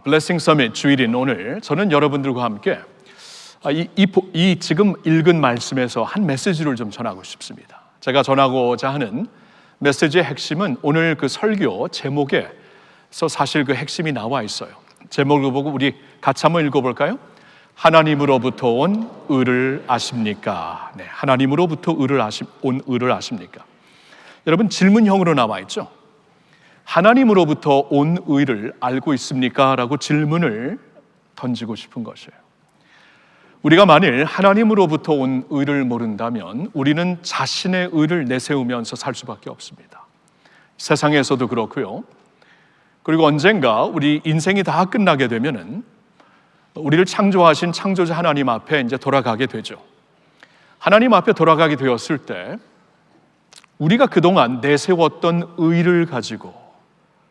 블레싱 서밋 주일인 오늘 저는 여러분들과 함께 지금 읽은 말씀에서 한 메시지를 좀 전하고 싶습니다. 제가 전하고자 하는 메시지의 핵심은 오늘 그 설교 제목에서 사실 그 핵심이 나와 있어요. 제목을 보고 우리 같이 한번 읽어볼까요? 하나님으로부터 온 의를 아십니까? 네, 하나님으로부터 온 의를 아십니까? 여러분 질문형으로 나와 있죠. 하나님으로부터 온 의를 알고 있습니까? 라고 질문을 던지고 싶은 것이에요. 우리가 만일 하나님으로부터 온 의를 모른다면 우리는 자신의 의를 내세우면서 살 수밖에 없습니다. 세상에서도 그렇고요. 그리고 언젠가 우리 인생이 다 끝나게 되면은 우리를 창조하신 창조자 하나님 앞에 이제 돌아가게 되죠. 하나님 앞에 돌아가게 되었을 때 우리가 그동안 내세웠던 의를 가지고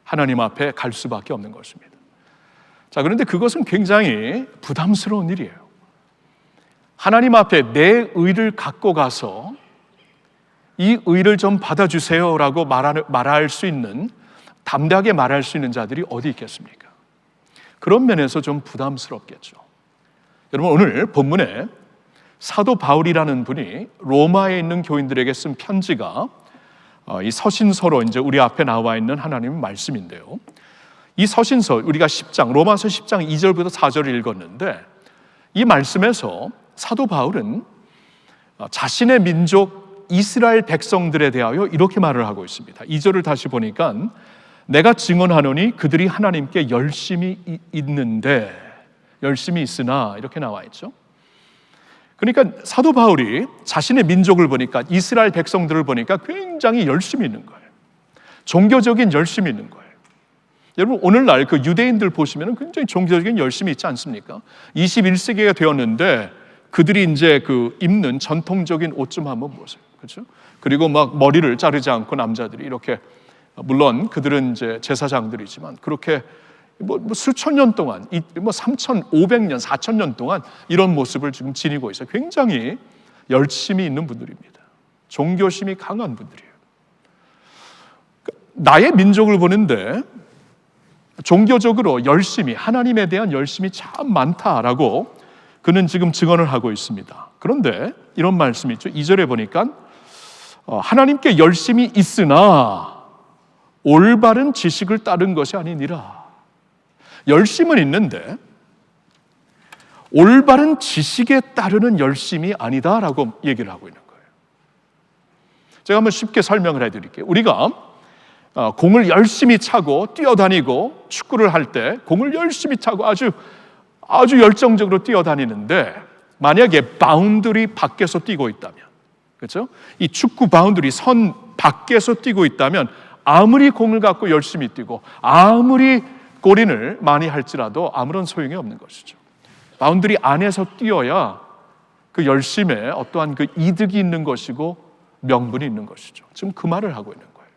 하나님 앞에 갈 수밖에 없는 것입니다. 자, 그런데 그것은 굉장히 부담스러운 일이에요. 하나님 앞에 내 의를 갖고 가서 이 의를 좀 받아주세요라고 말할 수 있는, 담대하게 말할 수 있는 자들이 어디 있겠습니까? 그런 면에서 좀 부담스럽겠죠. 여러분, 오늘 본문에 사도 바울이라는 분이 로마에 있는 교인들에게 쓴 편지가 이 서신서로 이제 우리 앞에 나와 있는 하나님의 말씀인데요. 이 서신서 우리가 로마서 10장 2절부터 4절을 읽었는데 이 말씀에서 사도 바울은 자신의 민족 이스라엘 백성들에 대하여 이렇게 말을 하고 있습니다. 2절을 다시 보니까 내가 증언하노니 그들이 하나님께 열심히 있으나 이렇게 나와 있죠. 그러니까 사도 바울이 자신의 민족을 보니까 이스라엘 백성들을 보니까 굉장히 열심히 있는 거예요. 종교적인 열심이 있는 거예요. 여러분 오늘날 그 유대인들 보시면 굉장히 종교적인 열심이 있지 않습니까? 21세기가 되었는데 그들이 이제 그 입는 전통적인 옷 좀 한번 보세요. 그렇죠? 그리고 막 머리를 자르지 않고 남자들이 이렇게, 물론 그들은 이제 제사장들이지만 그렇게 수천 년 동안, 3,500년, 4,000년 동안 이런 모습을 지금 지니고 있어요. 굉장히 열심히 있는 분들입니다. 종교심이 강한 분들이에요. 나의 민족을 보는데 종교적으로 열심히, 하나님에 대한 열심이 참 많다라고 그는 지금 증언을 하고 있습니다. 그런데 이런 말씀이 있죠. 2절에 보니까 하나님께 열심히 있으나 올바른 지식을 따른 것이 아니니라. 열심은 있는데 올바른 지식에 따르는 열심이 아니다라고 얘기를 하고 있는 거예요. 제가 한번 쉽게 설명을 해드릴게요. 우리가 공을 열심히 차고 뛰어다니고 축구를 할 때 공을 열심히 차고 아주 열정적으로 뛰어다니는데 만약에 바운더리 밖에서 뛰고 있다면, 그렇죠? 이 축구 바운더리 선 밖에서 뛰고 있다면 아무리 공을 갖고 열심히 뛰고 아무리 골인을 많이 할지라도 아무런 소용이 없는 것이죠. 바운더리 안에서 뛰어야 그 열심에 어떠한 그 이득이 있는 것이고 명분이 있는 것이죠. 지금 그 말을 하고 있는 거예요.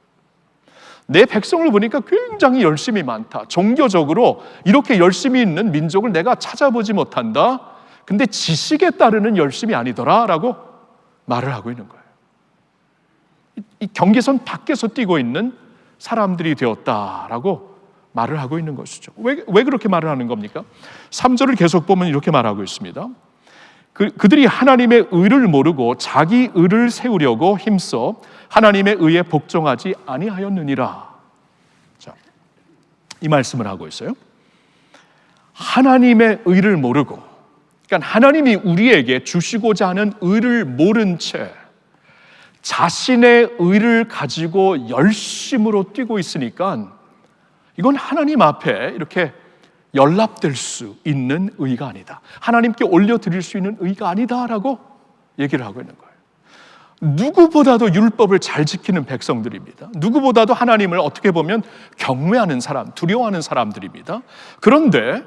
내 백성을 보니까 굉장히 열심이 많다. 종교적으로 이렇게 열심히 있는 민족을 내가 찾아보지 못한다. 근데 지식에 따르는 열심이 아니더라라고 말을 하고 있는 거예요. 이 경계선 밖에서 뛰고 있는 사람들이 되었다라고 말을 하고 있는 것이죠. 왜 그렇게 말을 하는 겁니까? 3절을 계속 보면 이렇게 말하고 있습니다. 그들이 하나님의 의를 모르고 자기 의를 세우려고 힘써 하나님의 의에 복종하지 아니하였느니라. 자, 이 말씀을 하고 있어요. 하나님의 의를 모르고, 그러니까 하나님이 우리에게 주시고자 하는 의를 모른 채 자신의 의를 가지고 열심으로 뛰고 있으니까 이건 하나님 앞에 이렇게 연락될 수 있는 의가 아니다. 하나님께 올려드릴 수 있는 의가 아니다라고 얘기를 하고 있는 거예요. 누구보다도 율법을 잘 지키는 백성들입니다. 누구보다도 하나님을 어떻게 보면 경외하는 사람, 두려워하는 사람들입니다. 그런데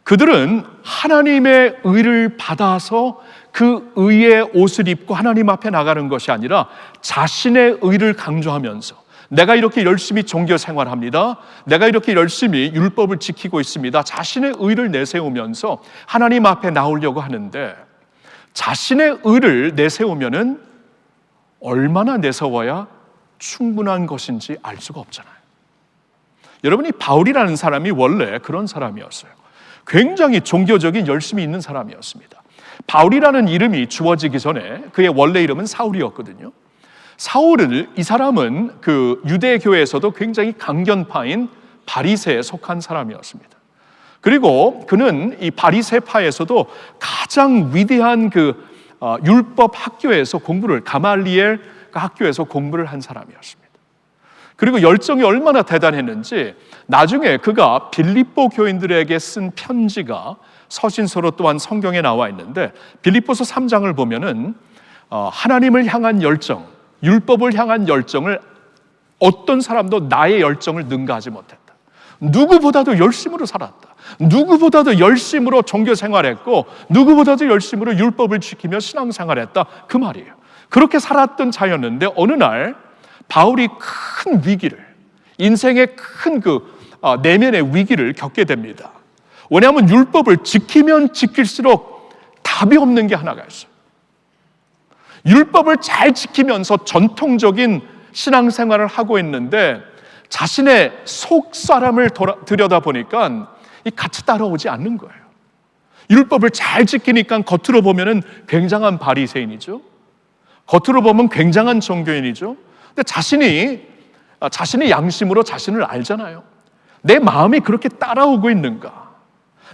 그들은 하나님의 의를 받아서 그 의의 옷을 입고 하나님 앞에 나가는 것이 아니라 자신의 의를 강조하면서 내가 이렇게 열심히 종교 생활합니다. 내가 이렇게 열심히 율법을 지키고 있습니다. 자신의 의를 내세우면서 하나님 앞에 나오려고 하는데 자신의 의를 내세우면은 얼마나 내세워야 충분한 것인지 알 수가 없잖아요. 여러분이 바울이라는 사람이 원래 그런 사람이었어요. 굉장히 종교적인 열심이 있는 사람이었습니다. 바울이라는 이름이 주어지기 전에 그의 원래 이름은 사울이었거든요. 이 사람은 그 유대교회에서도 굉장히 강견파인 바리새에 속한 사람이었습니다. 그리고 그는 이 바리새파에서도 가장 위대한 율법 학교에서 가말리엘 학교에서 공부를 한 사람이었습니다. 그리고 열정이 얼마나 대단했는지 나중에 그가 빌립보 교인들에게 쓴 편지가 서신서로 또한 성경에 나와 있는데, 빌립보서 3장을 보면은 하나님을 향한 열정, 율법을 향한 열정을 어떤 사람도 나의 열정을 능가하지 못했다. 누구보다도 열심으로 살았다. 누구보다도 열심으로 종교 생활했고 누구보다도 열심으로 율법을 지키며 신앙생활했다, 그 말이에요. 그렇게 살았던 자였는데 어느 날 바울이 큰 위기를, 인생의 큰 내면의 위기를 겪게 됩니다. 왜냐하면 율법을 지키면 지킬수록 답이 없는 게 하나가 있어요. 율법을 잘 지키면서 전통적인 신앙생활을 하고 있는데 자신의 속 사람을 들여다보니까 같이 따라오지 않는 거예요. 율법을 잘 지키니까 겉으로 보면은 굉장한 바리새인이죠. 겉으로 보면 굉장한 종교인이죠. 근데 자신의 양심으로 자신을 알잖아요. 내 마음이 그렇게 따라오고 있는가?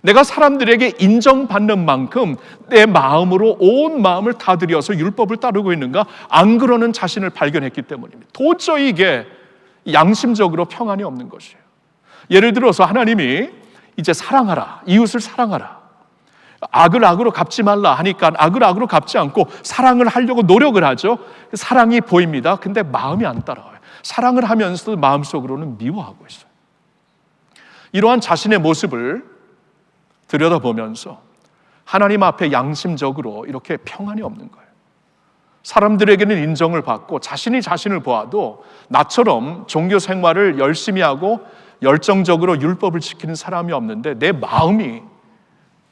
내가 사람들에게 인정받는 만큼 내 마음으로 온 마음을 다 들여서 율법을 따르고 있는가? 안 그러는 자신을 발견했기 때문입니다. 도저히 이게 양심적으로 평안이 없는 것이에요. 예를 들어서 하나님이 이제 사랑하라, 이웃을 사랑하라, 악을 악으로 갚지 말라 하니까 악을 악으로 갚지 않고 사랑을 하려고 노력을 하죠. 사랑이 보입니다. 근데 마음이 안 따라와요. 사랑을 하면서도 마음속으로는 미워하고 있어요. 이러한 자신의 모습을 들여다보면서 하나님 앞에 양심적으로 이렇게 평안이 없는 거예요. 사람들에게는 인정을 받고 자신이 자신을 보아도 나처럼 종교 생활을 열심히 하고 열정적으로 율법을 지키는 사람이 없는데 내 마음이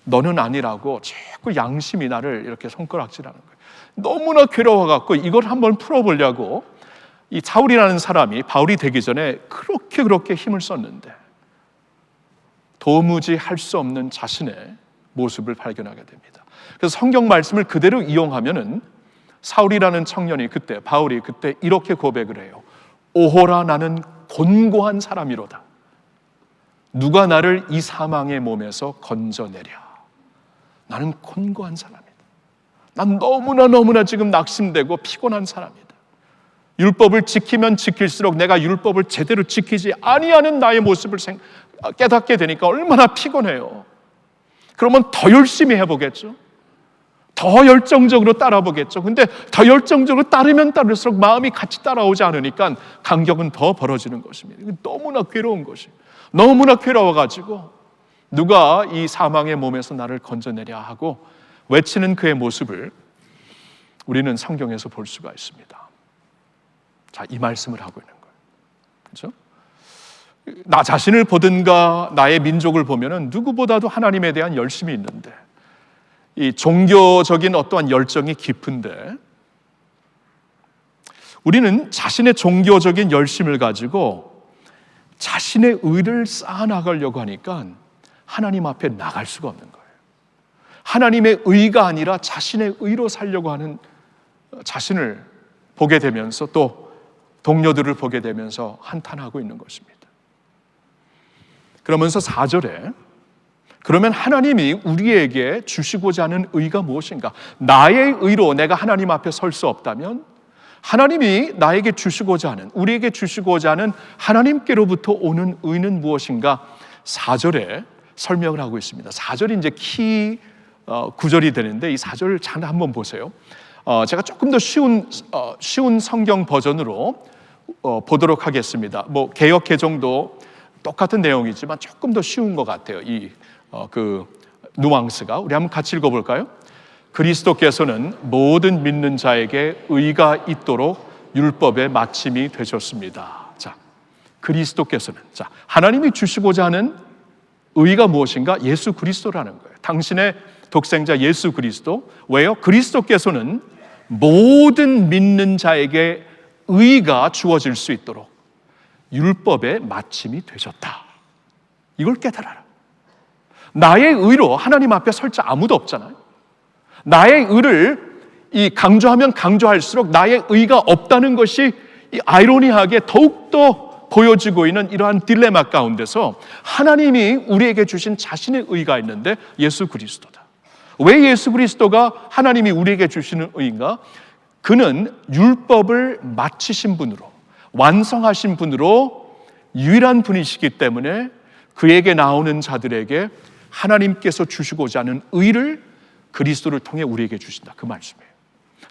너는 아니라고 자꾸 양심이 나를 이렇게 손가락질하는 거예요. 너무나 괴로워갖고 이걸 한번 풀어보려고 이 사울이라는 사람이 바울이 되기 전에 그렇게 힘을 썼는데 도무지 할 수 없는 자신의 모습을 발견하게 됩니다. 그래서 성경 말씀을 그대로 이용하면은 사울이라는 청년이 바울이 그때 이렇게 고백을 해요. 오호라, 나는 곤고한 사람이로다. 누가 나를 이 사망의 몸에서 건져내랴. 나는 곤고한 사람이다. 난 너무나 지금 낙심되고 피곤한 사람이다. 율법을 지키면 지킬수록 내가 율법을 제대로 지키지 아니하는 나의 모습을 깨닫게 되니까 얼마나 피곤해요. 그러면 더 열심히 해보겠죠. 더 열정적으로 따라보겠죠. 근데 더 열정적으로 따르면 따를수록 마음이 같이 따라오지 않으니까 간격은 더 벌어지는 것입니다. 너무나 괴로운 것이에요. 너무나 괴로워가지고 누가 이 사망의 몸에서 나를 건져내랴 하고 외치는 그의 모습을 우리는 성경에서 볼 수가 있습니다. 자, 이 말씀을 하고 있는 거예요. 그렇죠? 나 자신을 보든가 나의 민족을 보면은 누구보다도 하나님에 대한 열심이 있는데 이 종교적인 어떠한 열정이 깊은데 우리는 자신의 종교적인 열심을 가지고 자신의 의를 쌓아나가려고 하니까 하나님 앞에 나갈 수가 없는 거예요. 하나님의 의가 아니라 자신의 의로 살려고 하는 자신을 보게 되면서 또 동료들을 보게 되면서 한탄하고 있는 것입니다. 그러면서 4절에 그러면 하나님이 우리에게 주시고자 하는 의가 무엇인가? 나의 의로 내가 하나님 앞에 설 수 없다면 하나님이 나에게 주시고자 하는, 우리에게 주시고자 하는 하나님께로부터 오는 의는 무엇인가? 4절에 설명을 하고 있습니다. 4절이 이제 키 구절이 되는데 이 4절을 잘 한번 보세요. 제가 조금 더 쉬운 성경 버전으로 보도록 하겠습니다. 뭐 개역 개정도 똑같은 내용이지만 조금 더 쉬운 것 같아요. 그 누앙스가. 우리 한번 같이 읽어볼까요? 그리스도께서는 모든 믿는 자에게 의가 있도록 율법의 마침이 되셨습니다. 자, 그리스도께서는, 자, 하나님이 주시고자 하는 의가 무엇인가? 예수 그리스도라는 거예요. 당신의 독생자 예수 그리스도. 왜요? 그리스도께서는 모든 믿는 자에게 의가 주어질 수 있도록, 율법의 마침이 되셨다. 이걸 깨달아라. 나의 의로 하나님 앞에 설 자 아무도 없잖아요. 나의 의를 강조하면 강조할수록 나의 의가 없다는 것이 아이러니하게 더욱더 보여지고 있는 이러한 딜레마 가운데서 하나님이 우리에게 주신 자신의 의가 있는데 예수 그리스도다. 왜 예수 그리스도가 하나님이 우리에게 주시는 의인가? 그는 율법을 마치신 분으로, 완성하신 분으로 유일한 분이시기 때문에 그에게 나오는 자들에게 하나님께서 주시고자 하는 의를 그리스도를 통해 우리에게 주신다. 그 말씀이에요.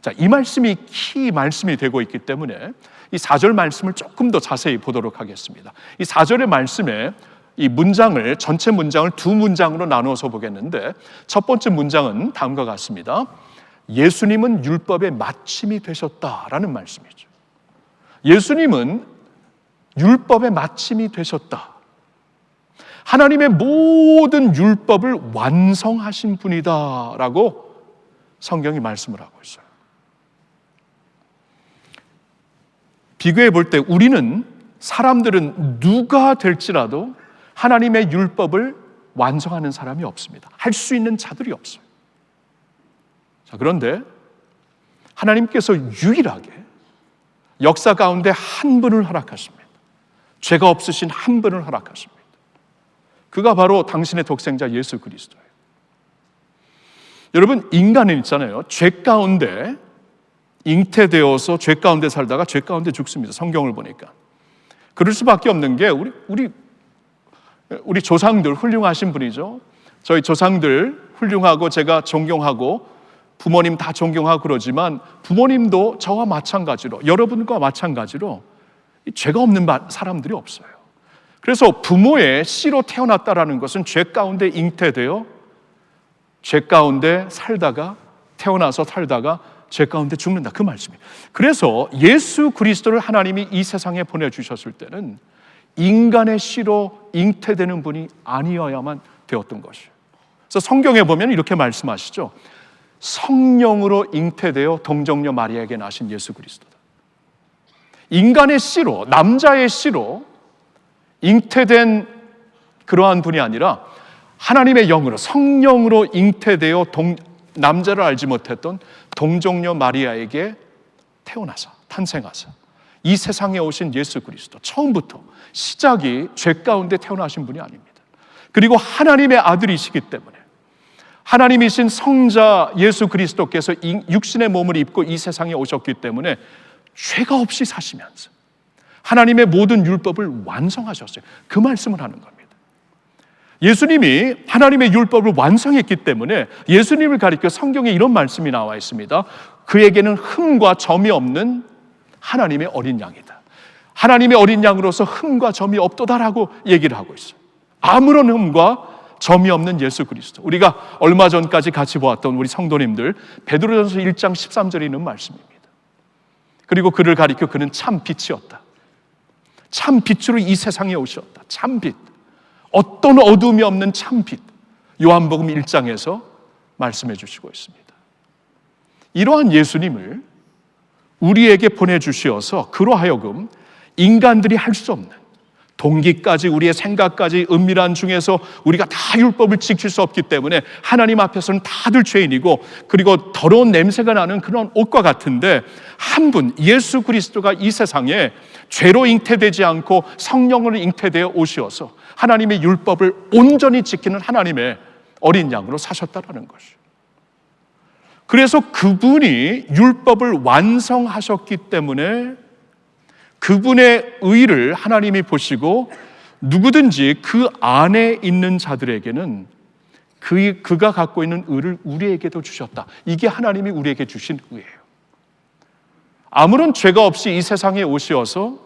자, 이 말씀이 키 말씀이 되고 있기 때문에 이 4절 말씀을 조금 더 자세히 보도록 하겠습니다. 이 4절의 말씀에 이 문장을, 전체 문장을 두 문장으로 나누어서 보겠는데, 첫 번째 문장은 다음과 같습니다. 예수님은 율법의 마침이 되셨다라는 말씀이죠. 예수님은 율법의 마침이 되셨다. 하나님의 모든 율법을 완성하신 분이다라고 성경이 말씀을 하고 있어요. 비교해 볼 때 우리는, 사람들은 누가 될지라도 하나님의 율법을 완성하는 사람이 없습니다. 할 수 있는 자들이 없어요. 자, 그런데 하나님께서 유일하게 역사 가운데 한 분을 허락하십니다. 죄가 없으신 한 분을 허락하십니다. 그가 바로 당신의 독생자 예수 그리스도예요. 여러분, 인간은 있잖아요. 죄 가운데 잉태되어서 죄 가운데 살다가 죄 가운데 죽습니다. 성경을 보니까. 그럴 수밖에 없는 게 우리 조상들 훌륭하신 분이죠. 저희 조상들 훌륭하고 제가 존경하고 부모님 다 존경하고 그러지만 부모님도 저와 마찬가지로, 여러분과 마찬가지로 죄가 없는 사람들이 없어요. 그래서 부모의 씨로 태어났다라는 것은 죄 가운데 잉태되어 죄 가운데 살다가, 태어나서 살다가 죄 가운데 죽는다, 그 말씀이에요. 그래서 예수 그리스도를 하나님이 이 세상에 보내주셨을 때는 인간의 씨로 잉태되는 분이 아니어야만 되었던 것이에요. 그래서 성경에 보면 이렇게 말씀하시죠. 성령으로 잉태되어 동정녀 마리아에게 나신 예수 그리스도다. 인간의 씨로, 남자의 씨로 잉태된 그러한 분이 아니라 하나님의 영으로, 성령으로 잉태되어 남자를 알지 못했던 동정녀 마리아에게 태어나사, 탄생하사 이 세상에 오신 예수 그리스도, 처음부터 시작이 죄 가운데 태어나신 분이 아닙니다. 그리고 하나님의 아들이시기 때문에 하나님이신 성자 예수 그리스도께서 육신의 몸을 입고 이 세상에 오셨기 때문에 죄가 없이 사시면서 하나님의 모든 율법을 완성하셨어요. 그 말씀을 하는 겁니다. 예수님이 하나님의 율법을 완성했기 때문에 예수님을 가리켜 성경에 이런 말씀이 나와 있습니다. 그에게는 흠과 점이 없는 하나님의 어린 양이다. 하나님의 어린 양으로서 흠과 점이 없도다라고 얘기를 하고 있어요. 아무런 흠과 점이 없는 예수 그리스도. 우리가 얼마 전까지 같이 보았던 우리 성도님들, 베드로전서 1장 13절에 있는 말씀입니다. 그리고 그를 가리켜 그는 참 빛이었다. 참 빛으로 이 세상에 오셨다. 참 빛. 어떤 어둠이 없는 참 빛. 요한복음 1장에서 말씀해 주시고 있습니다. 이러한 예수님을 우리에게 보내주시어서 그로 하여금 인간들이 할 수 없는, 동기까지, 우리의 생각까지 은밀한 중에서 우리가 다 율법을 지킬 수 없기 때문에 하나님 앞에서는 다들 죄인이고, 그리고 더러운 냄새가 나는 그런 옷과 같은데, 한 분 예수 그리스도가 이 세상에 죄로 잉태되지 않고 성령으로 잉태되어 오시어서 하나님의 율법을 온전히 지키는 하나님의 어린 양으로 사셨다라는 것이죠. 그래서 그분이 율법을 완성하셨기 때문에 그분의 의를 하나님이 보시고 누구든지 그 안에 있는 자들에게는 그가 갖고 있는 의를 우리에게도 주셨다. 이게 하나님이 우리에게 주신 의예요. 아무런 죄가 없이 이 세상에 오시어서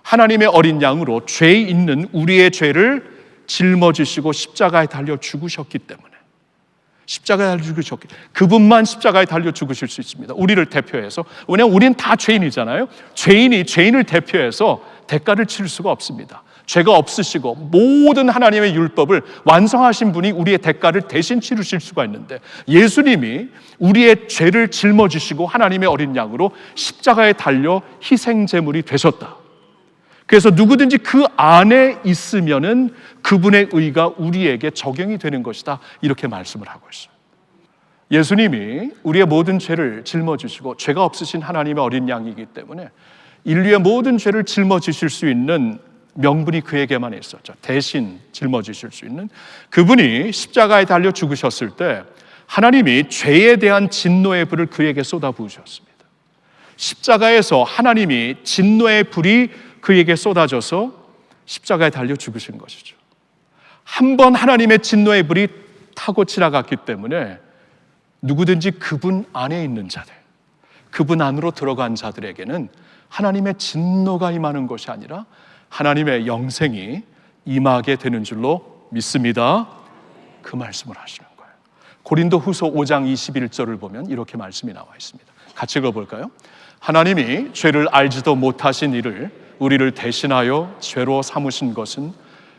하나님의 어린 양으로 죄 있는 우리의 죄를 짊어지시고 십자가에 달려 죽으셨기 때문에, 십자가에 달려 죽으셨기, 그분만 십자가에 달려 죽으실 수 있습니다. 우리를 대표해서. 왜냐하면 우리는 다 죄인이잖아요. 죄인이 죄인을 대표해서 대가를 치를 수가 없습니다. 죄가 없으시고 모든 하나님의 율법을 완성하신 분이 우리의 대가를 대신 치르실 수가 있는데, 예수님이 우리의 죄를 짊어지시고 하나님의 어린 양으로 십자가에 달려 희생제물이 되셨다. 그래서 누구든지 그 안에 있으면은 그분의 의가 우리에게 적용이 되는 것이다, 이렇게 말씀을 하고 있어요. 예수님이 우리의 모든 죄를 짊어지시고 죄가 없으신 하나님의 어린 양이기 때문에 인류의 모든 죄를 짊어지실 수 있는 명분이 그에게만 있었죠. 대신 짊어지실 수 있는 그분이 십자가에 달려 죽으셨을 때 하나님이 죄에 대한 진노의 불을 그에게 쏟아부으셨습니다. 십자가에서 하나님이 진노의 불이 그에게 쏟아져서 십자가에 달려 죽으신 것이죠. 한 번 하나님의 진노의 불이 타고 지나갔기 때문에 누구든지 그분 안에 있는 자들, 그분 안으로 들어간 자들에게는 하나님의 진노가 임하는 것이 아니라 하나님의 영생이 임하게 되는 줄로 믿습니다. 그 말씀을 하시는 거예요. 고린도후서 5장 21절을 보면 이렇게 말씀이 나와 있습니다. 같이 읽어볼까요? 하나님이 죄를 알지도 못하신 이를 우리를 대신하여 죄로 삼으신 것은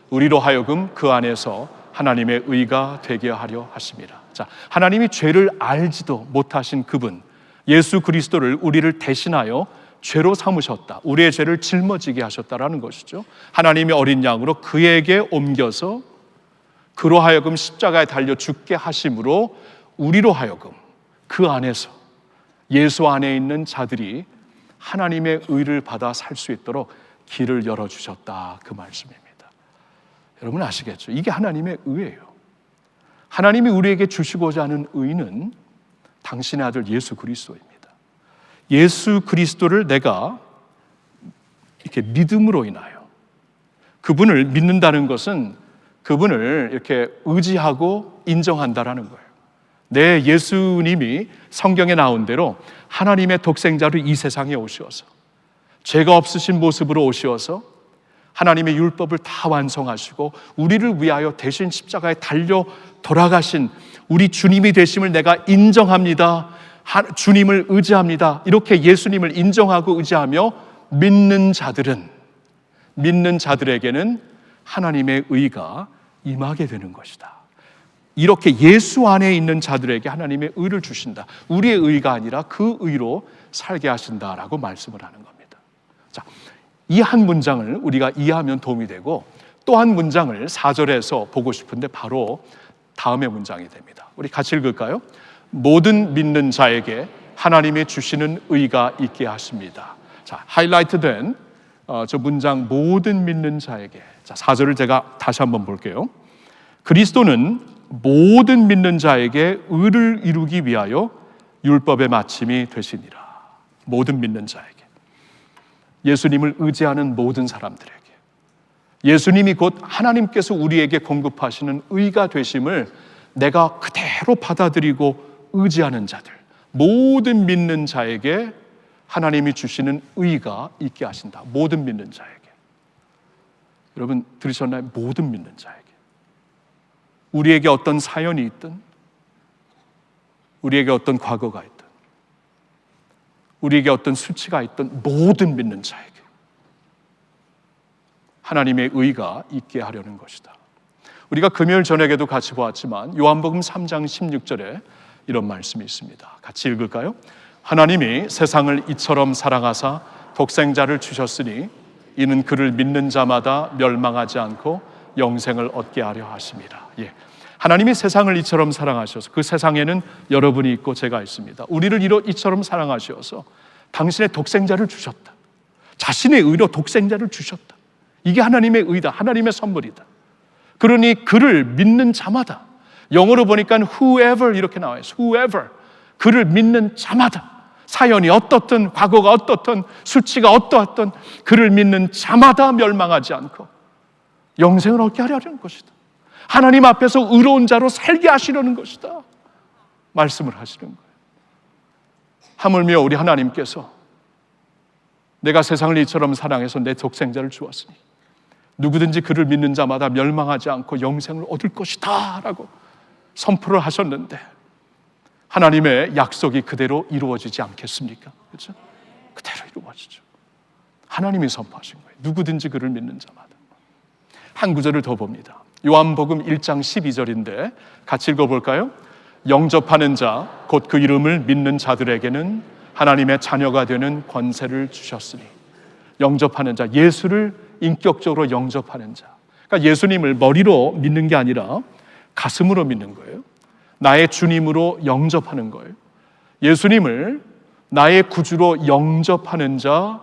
우리로 하여금 그 안에서 하나님의 의가 되게 하려 하심이라. 자, 하나님이 죄를 알지도 못하신 그분 예수 그리스도를 우리를 대신하여 죄로 삼으셨다. 우리의 죄를 짊어지게 하셨다라는 것이죠. 하나님의 어린 양으로 그에게 옮겨서 그로 하여금 십자가에 달려 죽게 하심으로 우리로 하여금 그 안에서 예수 안에 있는 자들이 하나님의 의를 받아 살 수 있도록 길을 열어주셨다, 그 말씀입니다. 여러분 아시겠죠? 이게 하나님의 의예요. 하나님이 우리에게 주시고자 하는 의는 당신의 아들 예수 그리스도입니다. 예수 그리스도를 내가 이렇게 믿음으로 인하여, 그분을 믿는다는 것은 그분을 이렇게 의지하고 인정한다라는 거예요. 내 예수님이 성경에 나온 대로 하나님의 독생자로 이 세상에 오셔서 죄가 없으신 모습으로 오셔서 하나님의 율법을 다 완성하시고 우리를 위하여 대신 십자가에 달려 돌아가신 우리 주님이 되심을 내가 인정합니다. 주님을 의지합니다. 이렇게 예수님을 인정하고 의지하며 믿는 자들에게는 하나님의 의가 임하게 되는 것이다. 이렇게 예수 안에 있는 자들에게 하나님의 의를 주신다. 우리의 의가 아니라 그 의로 살게 하신다라고 말씀을 하는 겁니다. 자, 이 한 문장을 우리가 이해하면 도움이 되고 또 한 문장을 4절에서 보고 싶은데 바로 다음의 문장이 됩니다. 우리 같이 읽을까요? 모든 믿는 자에게 하나님이 주시는 의가 있게 하십니다. 자, 하이라이트된 저 문장 모든 믿는 자에게. 자, 4절을 제가 다시 한번 볼게요. 그리스도는 모든 믿는 자에게 의를 이루기 위하여 율법의 마침이 되시니라. 모든 믿는 자에게, 예수님을 의지하는 모든 사람들에게, 예수님이 곧 하나님께서 우리에게 공급하시는 의가 되심을 내가 그대로 받아들이고 의지하는 자들, 모든 믿는 자에게 하나님이 주시는 의가 있게 하신다. 모든 믿는 자에게. 여러분 들으셨나요? 모든 믿는 자에게. 우리에게 어떤 사연이 있든, 우리에게 어떤 과거가 있든, 우리에게 어떤 수치가 있든 모든 믿는 자에게 하나님의 의가 있게 하려는 것이다. 우리가 금요일 저녁에도 같이 보았지만 요한복음 3장 16절에 이런 말씀이 있습니다. 같이 읽을까요? 하나님이 세상을 이처럼 사랑하사 독생자를 주셨으니 이는 그를 믿는 자마다 멸망하지 않고 영생을 얻게 하려 하심이라. 예. 하나님이 세상을 이처럼 사랑하셔서, 그 세상에는 여러분이 있고 제가 있습니다. 우리를 이처럼 사랑하셔서 당신의 독생자를 주셨다. 자신의 의로 독생자를 주셨다. 이게 하나님의 의다. 하나님의 선물이다. 그러니 그를 믿는 자마다, 영어로 보니까 whoever 이렇게 나와요. whoever, 그를 믿는 자마다, 사연이 어떻든 과거가 어떻든 수치가 어떠하든 그를 믿는 자마다 멸망하지 않고 영생을 얻게 하려는 것이다. 하나님 앞에서 의로운 자로 살게 하시려는 것이다. 말씀을 하시는 거예요. 하물며 우리 하나님께서 내가 세상을 이처럼 사랑해서 내 독생자를 주었으니 누구든지 그를 믿는 자마다 멸망하지 않고 영생을 얻을 것이다 라고 선포를 하셨는데 하나님의 약속이 그대로 이루어지지 않겠습니까? 그렇죠? 그대로 이루어지죠. 하나님이 선포하신 거예요. 누구든지 그를 믿는 자마다. 한 구절을 더 봅니다. 요한복음 1장 12절인데 같이 읽어볼까요? 영접하는 자, 곧 그 이름을 믿는 자들에게는 하나님의 자녀가 되는 권세를 주셨으니. 영접하는 자, 예수를 인격적으로 영접하는 자. 그러니까 예수님을 머리로 믿는 게 아니라 가슴으로 믿는 거예요. 나의 주님으로 영접하는 거예요. 예수님을 나의 구주로 영접하는 자,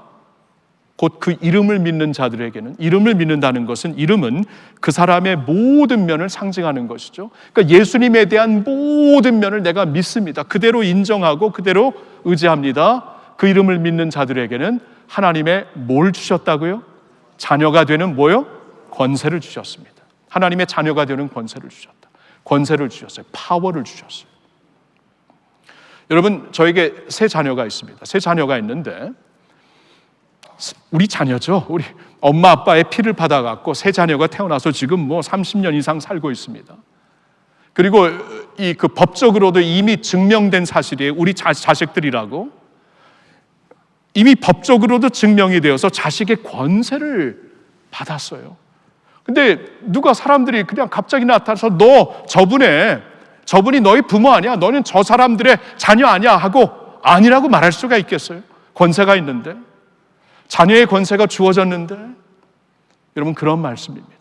곧 그 이름을 믿는 자들에게는, 이름을 믿는다는 것은, 이름은 그 사람의 모든 면을 상징하는 것이죠. 그러니까 예수님에 대한 모든 면을 내가 믿습니다. 그대로 인정하고 그대로 의지합니다. 그 이름을 믿는 자들에게는 하나님의 뭘 주셨다고요? 자녀가 되는 뭐요? 권세를 주셨습니다. 하나님의 자녀가 되는 권세를 주셨다. 권세를 주셨어요. 파워를 주셨어요. 여러분, 저에게 세 자녀가 있습니다. 세 자녀가 있는데, 우리 자녀죠. 우리 엄마 아빠의 피를 받아갖고 세 자녀가 태어나서 지금 뭐 30년 이상 살고 있습니다. 그리고 그 법적으로도 이미 증명된 사실이에요. 우리 자식들이라고. 이미 법적으로도 증명이 되어서 자식의 권세를 받았어요. 근데 누가 사람들이 그냥 갑자기 나타나서 너 저분이 너희 부모 아니야? 너는 저 사람들의 자녀 아니야? 하고 아니라고 말할 수가 있겠어요? 권세가 있는데, 자녀의 권세가 주어졌는데. 여러분, 그런 말씀입니다.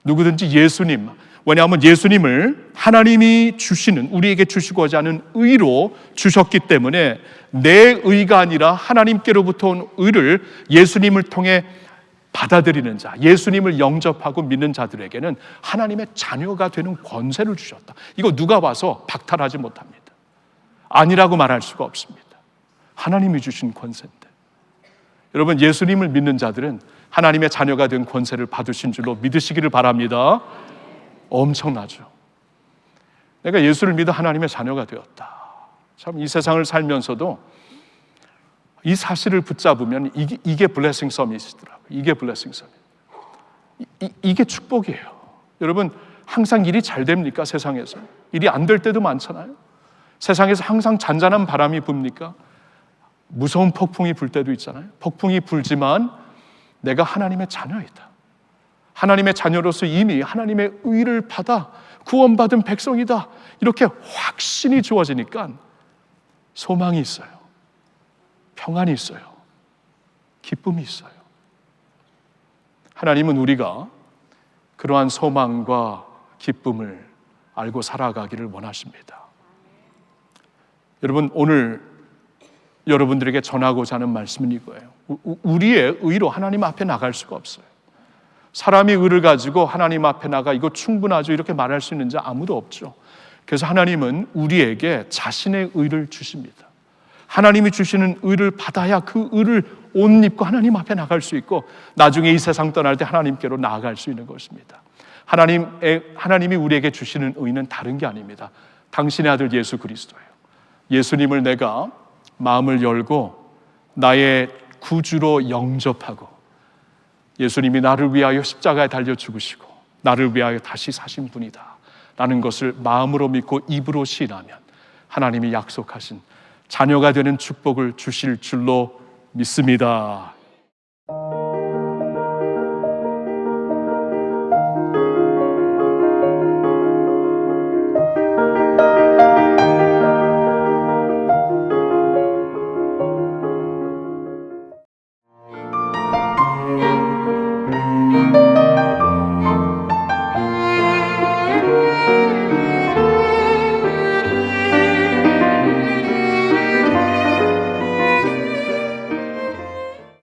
누구든지 예수님, 왜냐하면 예수님을 하나님이 주시는, 우리에게 주시고자 하는 의로 주셨기 때문에 내 의가 아니라 하나님께로부터 온 의를 예수님을 통해 받아들이는 자, 예수님을 영접하고 믿는 자들에게는 하나님의 자녀가 되는 권세를 주셨다. 이거 누가 와서 박탈하지 못합니다. 아니라고 말할 수가 없습니다. 하나님이 주신 권세인데. 여러분, 예수님을 믿는 자들은 하나님의 자녀가 된 권세를 받으신 줄로 믿으시기를 바랍니다. 엄청나죠. 내가 예수를 믿어 하나님의 자녀가 되었다. 참, 이 세상을 살면서도 이 사실을 붙잡으면 이게 블레싱 서밋이더라고요. 이게 블레싱 서밋. 이게 축복이에요. 여러분, 항상 일이 잘 됩니까? 세상에서 일이 안 될 때도 많잖아요. 세상에서 항상 잔잔한 바람이 붑니까? 무서운 폭풍이 불 때도 있잖아요. 폭풍이 불지만 내가 하나님의 자녀이다. 하나님의 자녀로서 이미 하나님의 의를 받아 구원받은 백성이다. 이렇게 확신이 주어지니까 소망이 있어요. 평안이 있어요. 기쁨이 있어요. 하나님은 우리가 그러한 소망과 기쁨을 알고 살아가기를 원하십니다. 여러분, 오늘 여러분들에게 전하고자 하는 말씀은 이거예요. 우리의 의로 하나님 앞에 나갈 수가 없어요. 사람이 의를 가지고 하나님 앞에 나가 이거 충분하죠 이렇게 말할 수 있는 자 아무도 없죠. 그래서 하나님은 우리에게 자신의 의를 주십니다. 하나님이 주시는 의를 받아야 그 의를 옷 입고 하나님 앞에 나갈 수 있고 나중에 이 세상 떠날 때 하나님께로 나아갈 수 있는 것입니다. 하나님이 우리에게 주시는 의는 다른 게 아닙니다. 당신의 아들 예수 그리스도예요. 예수님을 내가 마음을 열고 나의 구주로 영접하고 예수님이 나를 위하여 십자가에 달려 죽으시고 나를 위하여 다시 사신 분이다 라는 것을 마음으로 믿고 입으로 시인하면 하나님이 약속하신 자녀가 되는 축복을 주실 줄로 믿습니다.